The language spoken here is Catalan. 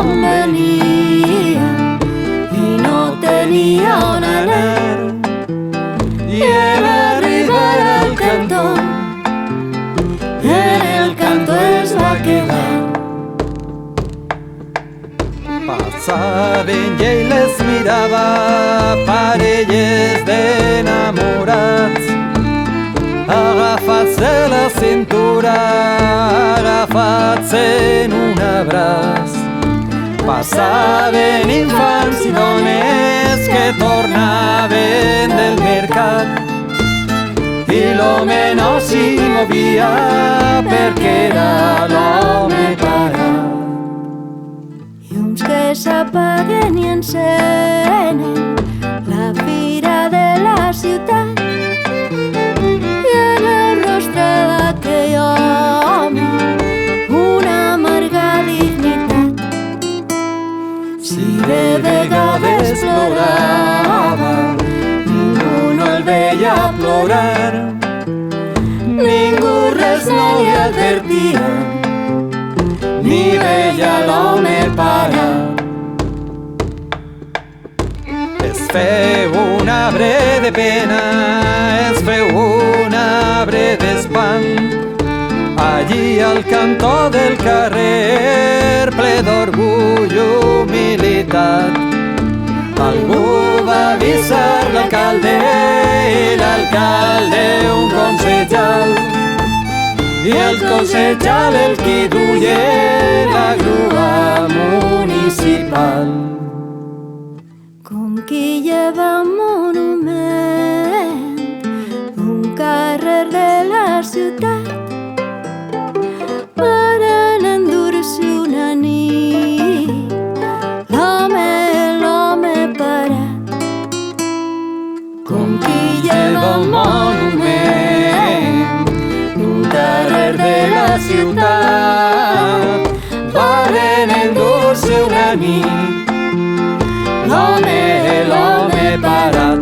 d'on venia i no tenia on anar, i en arribar al cantó, en el cantó es va quedar. Passaven i ell les mirava, parelles d'enamorats, agafats de la cintura, agafats en un abraç. Passaven infants i dones que tornaven del mercat, i l'home no s'hi movia perquè era l'home parat. Llums que s'apaguen i encenen la fira de la ciutat, i en el rostre d'aquell home una amarga dignitat. Si de vegades plorava, ningú no el veia plorar, ningú res no li advertia, ni veia l'home parat. Es feu un arbre de pena, es feu un arbre d'espant, allí al cantó del carrer, ple d'orgull i humilitat. Algú va avisar l'alcalde, i l'alcalde un concejal, i el concejal el qui duia la grua municipal. Com qui lleva un monument d'un carrer de la ciutat, per endur-se una nit l'home parat. Com qui lleva un monument d'un carrer de la ciutat, varen endur-se una nit l'home parat.